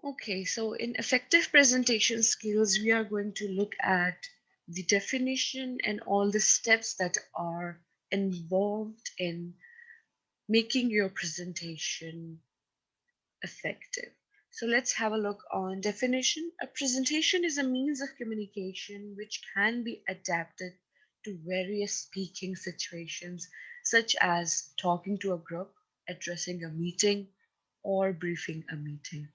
Okay, so in effective presentation skills, we are going to look at the definition and all the steps that are involved in making your presentation effective. So let's have a look on definition. A presentation is a means of communication which can be adapted to various speaking situations, such as talking to a group, addressing a meeting, or briefing a meeting.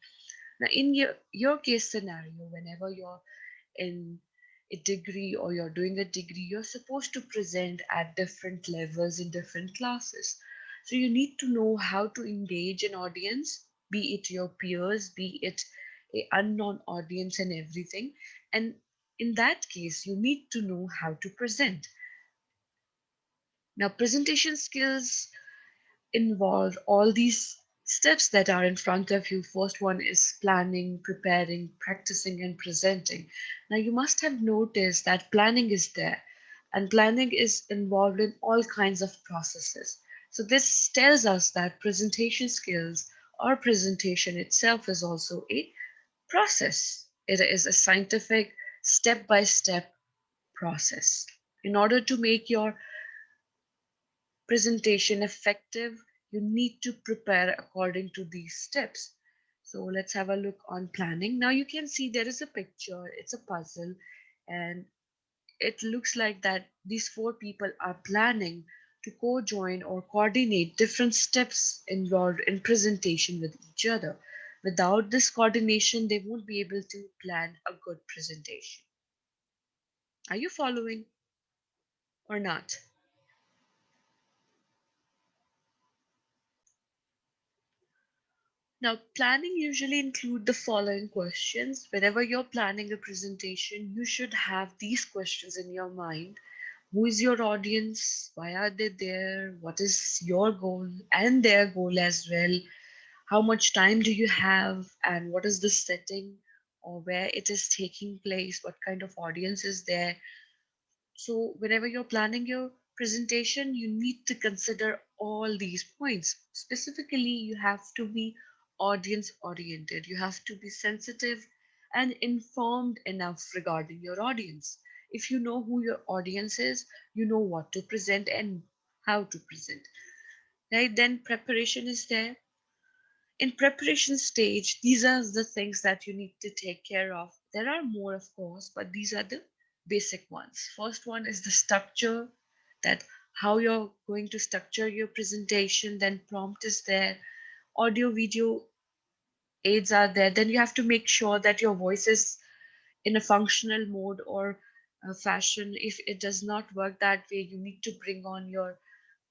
Now, in your case scenario, whenever you're in a degree or you're doing a degree, you're supposed to present at different levels in different classes. So you need to know how to engage an audience, be it your peers, be it a unknown audience and everything. And in that case, you need to know how to present. Now, presentation skills involve all these steps that are in front of you. First one is planning, preparing, practicing, and presenting. Now, you must have noticed that planning is there, and planning is involved in all kinds of processes. So, this tells us that presentation skills or presentation itself is also a process. It is a scientific, step by step process. In order to make your presentation effective, you need to prepare according to these steps. So let's have a look on planning. Now you can see there is a picture, it's a puzzle, and it looks like that these four people are planning to co-join or coordinate different steps involved in presentation with each other. Without this coordination, they won't be able to plan a good presentation. Are you following or not? Now, planning usually include the following questions. Whenever you're planning a presentation, you should have these questions in your mind. Who is your audience? Why are they there? What is your goal and their goal as well? How much time do you have? And what is the setting or where it is taking place? What kind of audience is there? So, whenever you're planning your presentation, you need to consider all these points. Specifically, you have to be audience oriented, you have to be sensitive and informed enough regarding your audience. If you know who your audience is, you know what to present and how to present. Right? Then, preparation is there. In preparation stage, these are the things that you need to take care of. There are more, of course, but these are the basic ones. First one is the structure, that how you're going to structure your presentation. Then prompt is there, audio video aids are there. Then you have to make sure that your voice is in a functional mode or fashion. If it does not work that way, you need to bring on your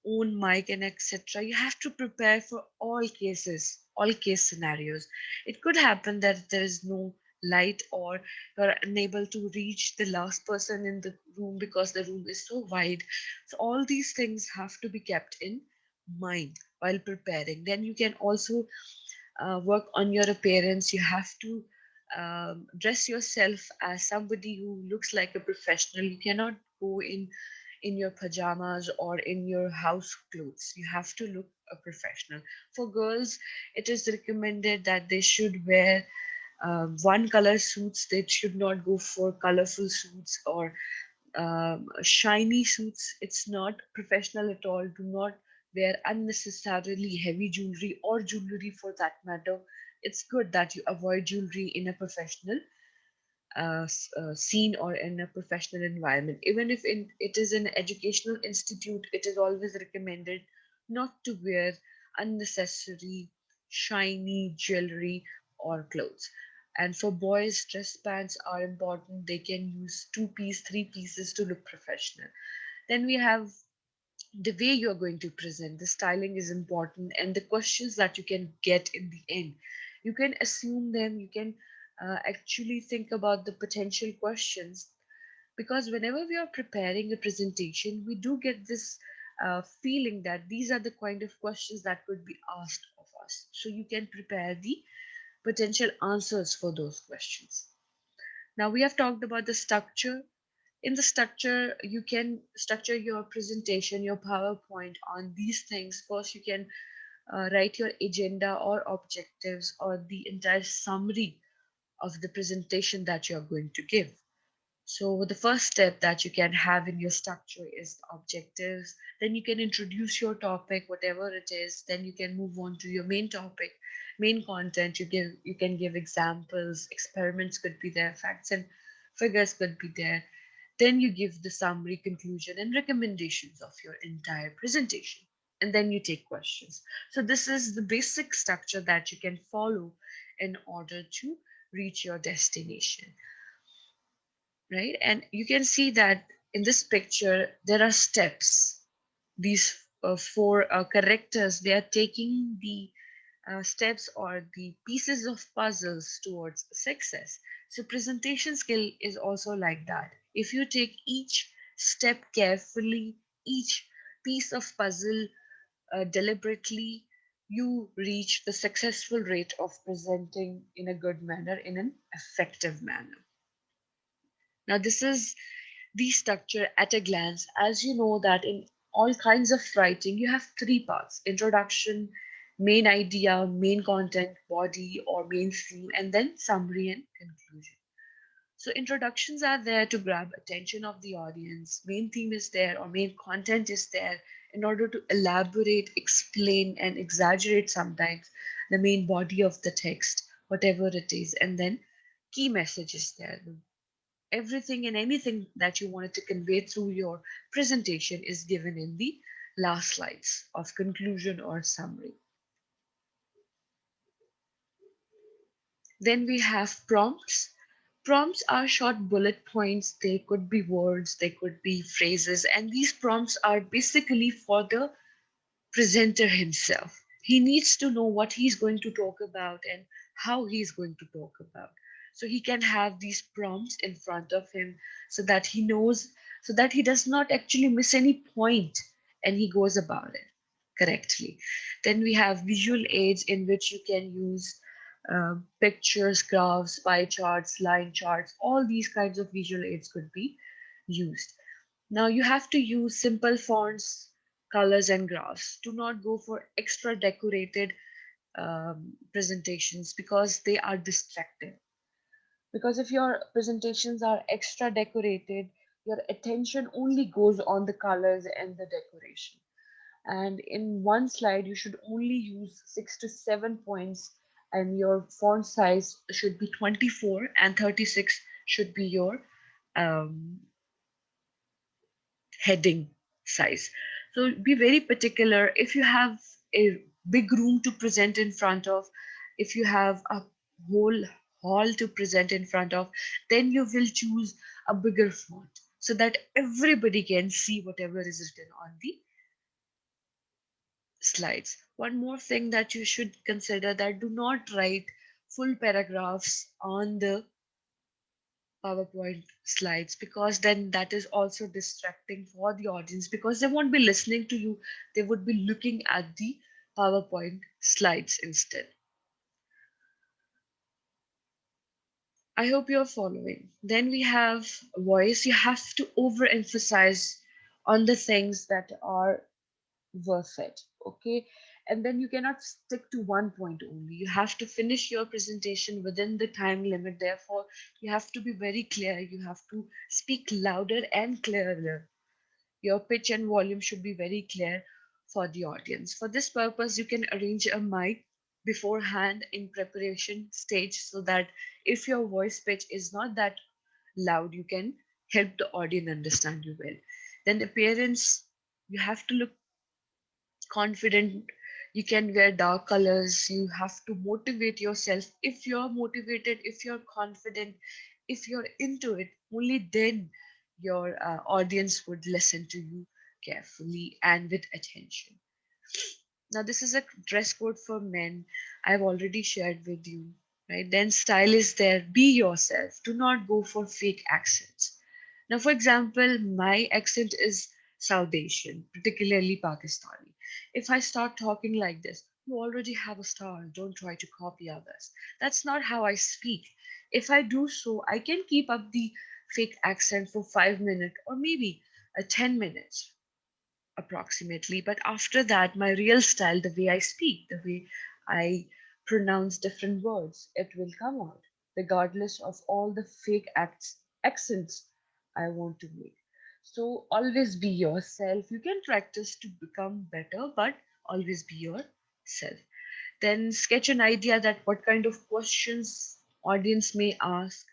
own mic and etc. You have to prepare for all cases, all case scenarios. It could happen that there is no light or you're unable to reach the last person in the room because the room is so wide. So all these things have to be kept in mind while preparing. Then you can also work on your appearance. You have to dress yourself as somebody who looks like a professional. You cannot go in your pajamas or in your house clothes. You have to look a professional. For girls, it is recommended that they should wear one color suits. They should not go for colorful suits or shiny suits. It's not professional at all. Do not wear unnecessarily heavy jewelry or jewelry for that matter. It's good that you avoid jewelry in a professional scene or in a professional environment. Even if it is an educational institute, it is always recommended not to wear unnecessary shiny jewelry or clothes. And for boys, dress pants are important. They can use two-piece, three pieces to look professional. Then we have the way you're going to present. The styling is important, and the questions that you can get in the end, you can assume them. You can actually think about the potential questions, because whenever we are preparing a presentation, we do get this feeling that these are the kind of questions that could be asked of us, so you can prepare the potential answers for those questions. Now we have talked about the structure. In the structure, you can structure your presentation, your PowerPoint on these things. First, you can write your agenda or objectives or the entire summary of the presentation that you're going to give. So the first step that you can have in your structure is objectives. Then you can introduce your topic, whatever it is. Then you can move on to your main topic, main content. You can give examples, experiments could be there, facts and figures could be there. Then you give the summary, conclusion, and recommendations of your entire presentation. And then you take questions. So this is the basic structure that you can follow in order to reach your destination, right? And you can see that in this picture, there are steps. These four characters, they are taking the steps or the pieces of puzzles towards success. So presentation skill is also like that. If you take each step carefully, each piece of puzzle deliberately, you reach the successful rate of presenting in a good manner, in an effective manner. Now, this is the structure at a glance. As you know that in all kinds of writing, you have three parts: introduction, main idea, main content, body or main theme, and then summary and conclusion. So introductions are there to grab attention of the audience. Main theme is there or main content is there in order to elaborate, explain, and exaggerate sometimes the main body of the text, whatever it is. And then key message is there. Everything and anything that you wanted to convey through your presentation is given in the last slides of conclusion or summary. Then we have prompts. Prompts are short bullet points. They could be words, they could be phrases, and these prompts are basically for the presenter himself. He needs to know what he's going to talk about and how he's going to talk about. So he can have these prompts in front of him so that he knows, so that he does not actually miss any point and he goes about it correctly. Then we have visual aids in which you can use pictures, graphs, pie charts, line charts, all these kinds of visual aids could be used. Now you have to use simple fonts, colors, and graphs. Do not go for extra decorated presentations because they are distracting. Because if your presentations are extra decorated, your attention only goes on the colors and the decoration. And in one slide, you should only use 6 to 7 points, and your font size should be 24 and 36 should be your um, heading size. So be very particular. If you have a big room to present in front of, if you have a whole hall to present in front of, then you will choose a bigger font so that everybody can see whatever is written on the slides. One more thing that you should consider, that do not write full paragraphs on the PowerPoint slides, because then that is also distracting for the audience because they won't be listening to you. They would be looking at the PowerPoint slides instead. I hope you're following. Then we have voice. You have to overemphasize on the things that are worth it. Okay. And then you cannot stick to one point only. You have to finish your presentation within the time limit. Therefore, you have to be very clear. You have to speak louder and clearer. Your pitch and volume should be very clear for the audience. For this purpose, you can arrange a mic beforehand in preparation stage so that if your voice pitch is not that loud, you can help the audience understand you well. Then appearance, you have to look confident. You can wear dark colors. You have to motivate yourself. If you're motivated, if you're confident, if you're into it, only then your audience would listen to you carefully and with attention. Now this is a dress code for men. I've already shared with you, right? Then style is there. Be yourself. Do not go for fake accents. Now, for example, my accent is South Asian, particularly Pakistani. If I start talking like this, you already have a style. Don't try to copy others. That's not how I speak. If I do so, I can keep up the fake accent for 5 minutes or maybe 10 minutes. approximately. But after that, my real style, the way I speak, the way I pronounce different words, it will come out, regardless of all the fake accents I want to make. So always be yourself. You can practice to become better, but always be yourself. Then sketch an idea that what kind of questions audience may ask.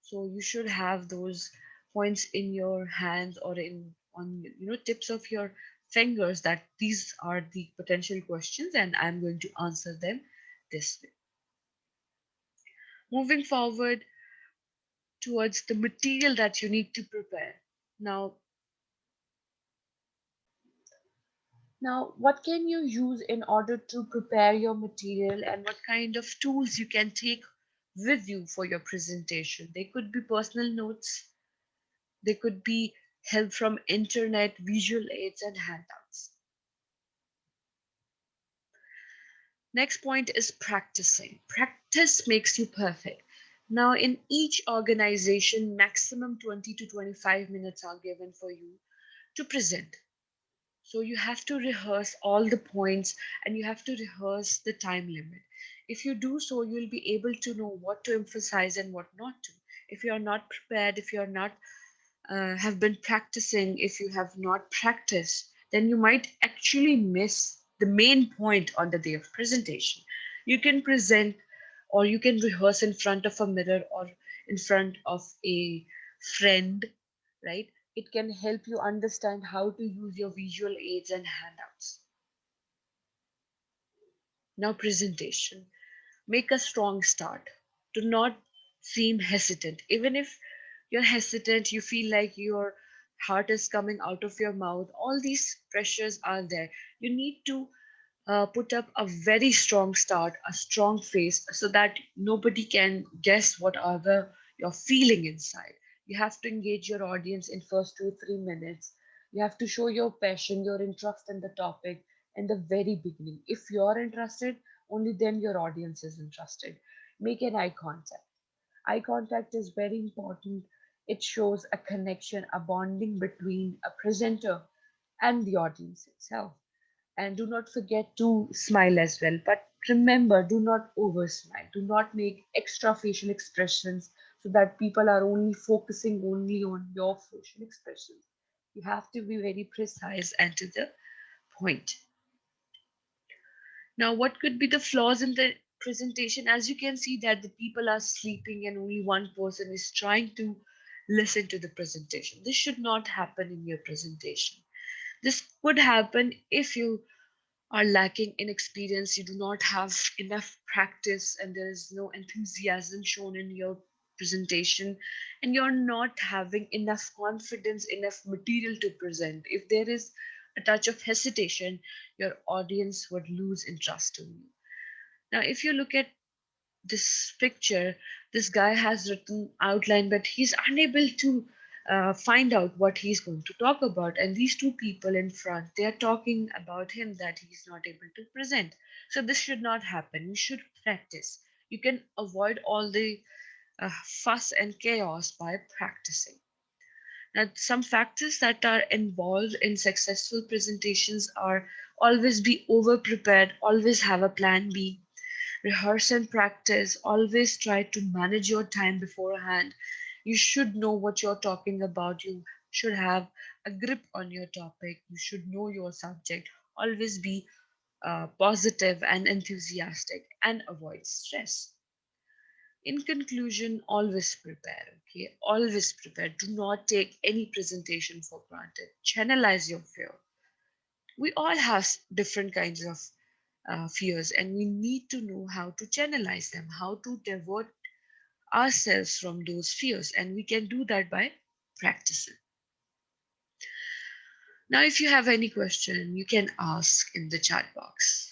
So you should have those points in your hands or in on tips of your fingers that these are the potential questions and I'm going to answer them this way. Moving forward towards the material that you need to prepare. Now, what can you use in order to prepare your material and what kind of tools you can take with you for your presentation? They could be personal notes, they could be help from internet, visual aids, and handouts. Next point is practicing. Practice makes you perfect. Now, in each organization, maximum 20 to 25 minutes are given for you to present. So you have to rehearse all the points and you have to rehearse the time limit. If you do so, you'll be able to know what to emphasize and what not to. If you're not prepared, if you're not have been practicing, if you have not practiced, then you might actually miss the main point on the day of presentation. You can present or you can rehearse in front of a mirror or in front of a friend, right? It can help you understand how to use your visual aids and handouts. Now, presentation. Make a strong start. Do not seem hesitant. Even if you're hesitant, you feel like your heart is coming out of your mouth, all these pressures are there. You need to put up a very strong start, a strong face, so that nobody can guess what other you're feeling inside. You have to engage your audience in first 2 3 minutes. You have to show your passion, your interest in the topic in the very beginning. If you're interested, only then your audience is interested. Make an eye contact. Eye contact is very important. It shows a connection, a bonding between a presenter and the audience itself. And do not forget to smile as well. But remember, do not over smile. Do not make extra facial expressions so that people are only focusing only on your facial expressions. You have to be very precise and to the point. Now, what could be the flaws in the presentation? As you can see that the people are sleeping and only one person is trying to listen to the presentation. This should not happen in your presentation. This could happen if you are lacking in experience, you do not have enough practice, and there is no enthusiasm shown in your presentation, and you're not having enough confidence, enough material to present. If there is a touch of hesitation, your audience would lose interest in you. Now, if you look at this picture, this guy has written outline, but he's unable to find out what he's going to talk about. And these two people in front, they are talking about him that he's not able to present. So this should not happen. You should practice. You can avoid all the fuss and chaos by practicing. Now, some factors that are involved in successful presentations are always be over prepared, always have a plan B, rehearse and practice, always try to manage your time beforehand. You should know what you're talking about. You should have a grip on your topic. You should know your subject. Always be positive and enthusiastic and avoid stress. In conclusion, always prepare. Okay, always prepare. Do not take any presentation for granted. Channelize your fear. We all have different kinds of fears, and we need to know how to channelize them, how to divert ourselves from those fears, and we can do that by practicing. Now, if you have any question, you can ask in the chat box.